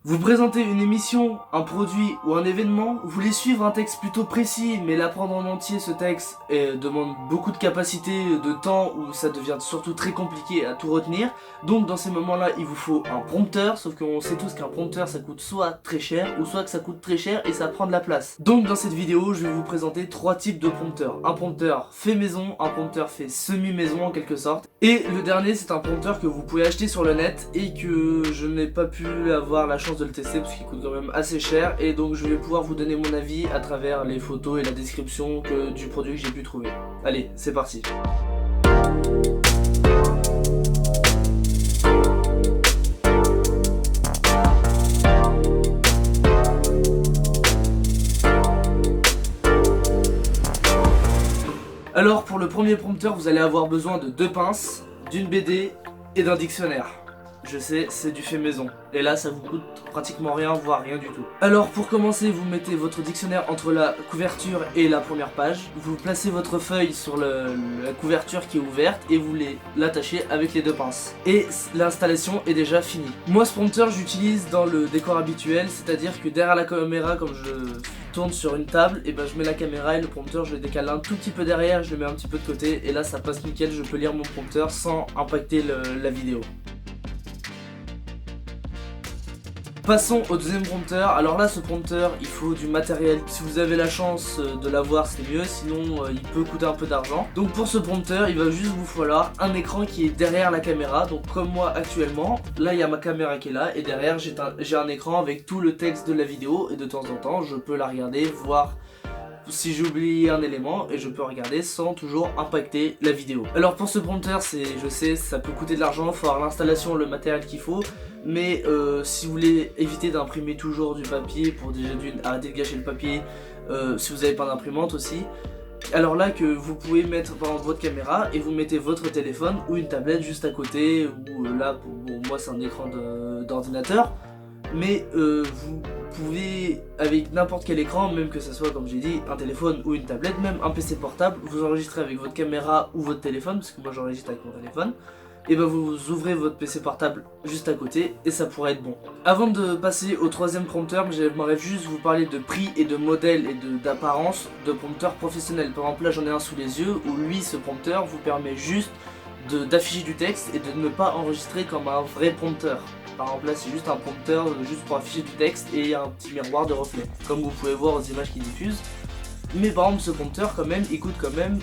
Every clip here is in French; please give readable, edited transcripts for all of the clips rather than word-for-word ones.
Vous présentez une émission, un produit ou un événement, vous voulez suivre un texte plutôt précis, mais l'apprendre en entier ce texte demande beaucoup de capacité, de temps, où ça devient surtout très compliqué à tout retenir. Donc dans ces moments-là, il vous faut un prompteur, sauf qu'on sait tous qu'un prompteur ça coûte soit très cher, ou soit que ça coûte très cher et ça prend de la place. Donc dans cette vidéo, je vais vous présenter 3 types de prompteurs. Un prompteur fait maison, un prompteur fait semi-maison en quelque sorte. Et le dernier, c'est un prompteur que vous pouvez acheter sur le net et que je n'ai pas pu avoir la chance de le tester parce qu'il coûte quand même assez cher, et donc je vais pouvoir vous donner mon avis à travers les photos et la description du produit que j'ai pu trouver. Allez, c'est parti. Alors pour le premier prompteur, vous allez avoir besoin de 2 pinces, d'une BD et d'un dictionnaire. Je sais, c'est du fait maison. Et là, ça vous coûte pratiquement rien, voire rien du tout. Alors, pour commencer, vous mettez votre dictionnaire entre la couverture et la première page. Vous placez votre feuille sur la couverture qui est ouverte et vous l'attachez avec les 2 pinces. Et l'installation est déjà finie. Moi, ce prompteur, j'utilise dans le décor habituel, c'est-à-dire que derrière la caméra, comme je tourne sur une table, et ben je mets la caméra et le prompteur, je le décale un tout petit peu derrière, je le mets un petit peu de côté, et là, ça passe nickel, je peux lire mon prompteur sans impacter la vidéo. Passons au deuxième prompteur. Alors là, ce prompteur, il faut du matériel. Si vous avez la chance de l'avoir, c'est mieux, sinon il peut coûter un peu d'argent. Donc pour ce prompteur, il va juste vous falloir un écran qui est derrière la caméra. Donc comme moi actuellement, là il y a ma caméra qui est là, et derrière j'ai un écran avec tout le texte de la vidéo, et de temps en temps, je peux la regarder, voir si j'ai oublié un élément, et je peux regarder sans toujours impacter la vidéo. Alors pour ce prompteur, je sais, ça peut coûter de l'argent, il faut avoir l'installation, le matériel qu'il faut, mais si vous voulez éviter d'imprimer toujours du papier, pour déjà arrêter de gâcher le papier, si vous n'avez pas d'imprimante aussi, alors là que vous pouvez mettre par exemple votre caméra et vous mettez votre téléphone ou une tablette juste à côté, ou là bon, moi c'est un écran d'ordinateur, mais vous pouvez, avec n'importe quel écran, même que ce soit comme j'ai dit un téléphone ou une tablette, même un PC portable, vous enregistrez avec votre caméra ou votre téléphone, parce que moi j'enregistre avec mon téléphone, et ben vous ouvrez votre PC portable juste à côté et ça pourrait être bon. Avant de passer au troisième prompteur, j'aimerais juste vous parler de prix et de modèle et d'apparence de prompteurs professionnels. Par exemple là j'en ai un sous les yeux où lui, ce prompteur vous permet juste d'afficher du texte et de ne pas enregistrer comme un vrai prompteur. Par exemple là c'est juste un prompteur juste pour afficher du texte et un petit miroir de reflet, comme vous pouvez voir aux images qui diffusent. Mais par exemple ce prompteur quand même, il coûte quand même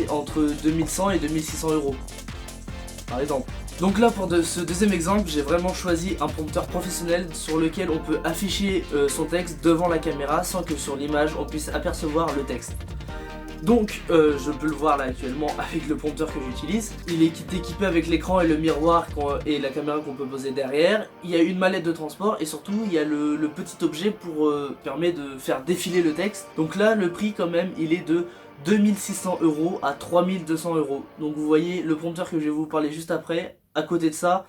entre 2100 et 2600 euros. Par exemple. Donc là pour ce deuxième exemple, j'ai vraiment choisi un prompteur professionnel sur lequel on peut afficher son texte devant la caméra sans que sur l'image on puisse apercevoir le texte. Donc je peux le voir là actuellement avec le prompteur que j'utilise. Il est équipé avec l'écran et le miroir et la caméra qu'on peut poser derrière. Il y a une mallette de transport et surtout il y a le petit objet pour permettre de faire défiler le texte. Donc là le prix quand même il est de 2600 euros à 3200 euros. Donc vous voyez le prompteur que je vais vous parler juste après, à côté de ça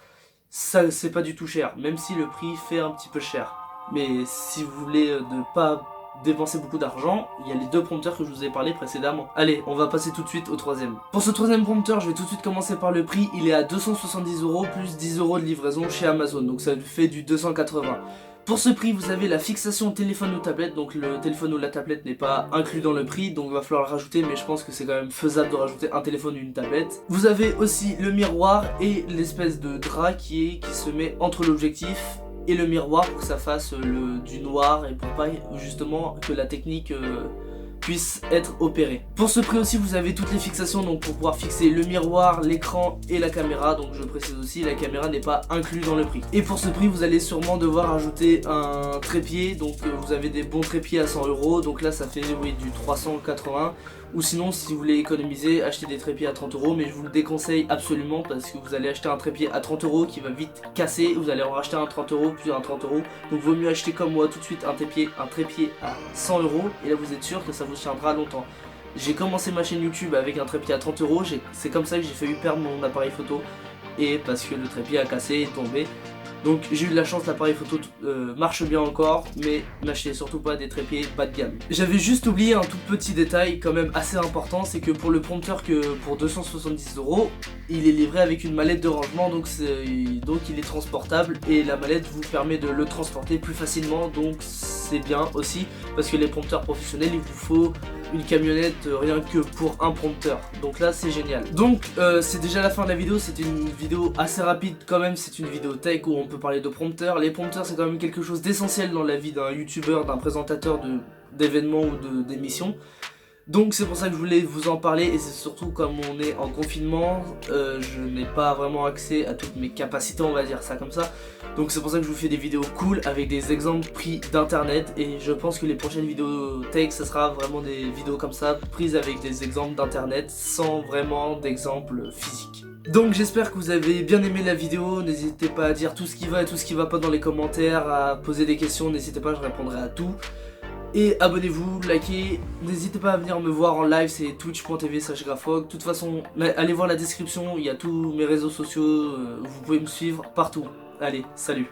c'est pas du tout cher, même si le prix fait un petit peu cher. Mais si vous voulez ne pas dépenser beaucoup d'argent, il y a les 2 prompteurs que je vous ai parlé précédemment. Allez, on va passer tout de suite au troisième. Pour ce troisième prompteur, je vais tout de suite commencer par le prix. Il est à 270 euros plus 10 euros de livraison chez Amazon, donc ça fait du 280. Pour ce prix, vous avez la fixation téléphone ou tablette, donc le téléphone ou la tablette n'est pas inclus dans le prix, donc il va falloir le rajouter, mais je pense que c'est quand même faisable de rajouter un téléphone ou une tablette. Vous avez aussi le miroir et l'espèce de drap qui se met entre l'objectif et le miroir pour que ça fasse du noir et pour pas justement que la technique puisse être opérée. Pour ce prix aussi vous avez toutes les fixations, donc pour pouvoir fixer le miroir, l'écran et la caméra, donc je précise aussi la caméra n'est pas inclue dans le prix. Et pour ce prix vous allez sûrement devoir ajouter un trépied, donc vous avez des bons trépieds à 100 euros, donc là ça fait oui, du 380. Ou sinon si vous voulez économiser, achetez des trépieds à 30 euros, mais je vous le déconseille absolument parce que vous allez acheter un trépied à 30 euros qui va vite casser, vous allez en racheter un 30 euros puis un 30 euros, donc vaut mieux acheter comme moi tout de suite un trépied à 100 euros et là vous êtes sûr que ça vous tiendra longtemps. J'ai commencé ma chaîne YouTube avec un trépied à 30 euros, c'est comme ça que j'ai failli perdre mon appareil photo, et parce que le trépied a cassé et tombé. Donc j'ai eu de la chance, l'appareil photo marche bien encore, mais n'achetez surtout pas des trépieds bas de gamme. J'avais juste oublié un tout petit détail quand même assez important, c'est que pour le prompteur que pour 270 €, il est livré avec une mallette de rangement, donc il est transportable et la mallette vous permet de le transporter plus facilement, donc c'est bien aussi parce que les prompteurs professionnels il vous faut une camionnette rien que pour un prompteur, donc là c'est génial. Donc c'est déjà la fin de la vidéo, c'était une vidéo assez rapide quand même, c'est une vidéo tech où on peut parler de prompteurs. Les prompteurs c'est quand même quelque chose d'essentiel dans la vie d'un youtubeur, d'un présentateur d'événements ou d'émissions. Donc c'est pour ça que je voulais vous en parler, et c'est surtout comme on est en confinement, je n'ai pas vraiment accès à toutes mes capacités, on va dire ça comme ça. Donc c'est pour ça que je vous fais des vidéos cool avec des exemples pris d'internet, et je pense que les prochaines vidéos tech ça sera vraiment des vidéos comme ça, prises avec des exemples d'internet sans vraiment d'exemples physiques. Donc j'espère que vous avez bien aimé la vidéo, n'hésitez pas à dire tout ce qui va et tout ce qui va pas dans les commentaires, à poser des questions, n'hésitez pas, je répondrai à tout. Et abonnez-vous, likez, n'hésitez pas à venir me voir en live, c'est twitch.tv/grafog. De toute façon, allez voir la description, il y a tous mes réseaux sociaux, vous pouvez me suivre partout. Allez, salut.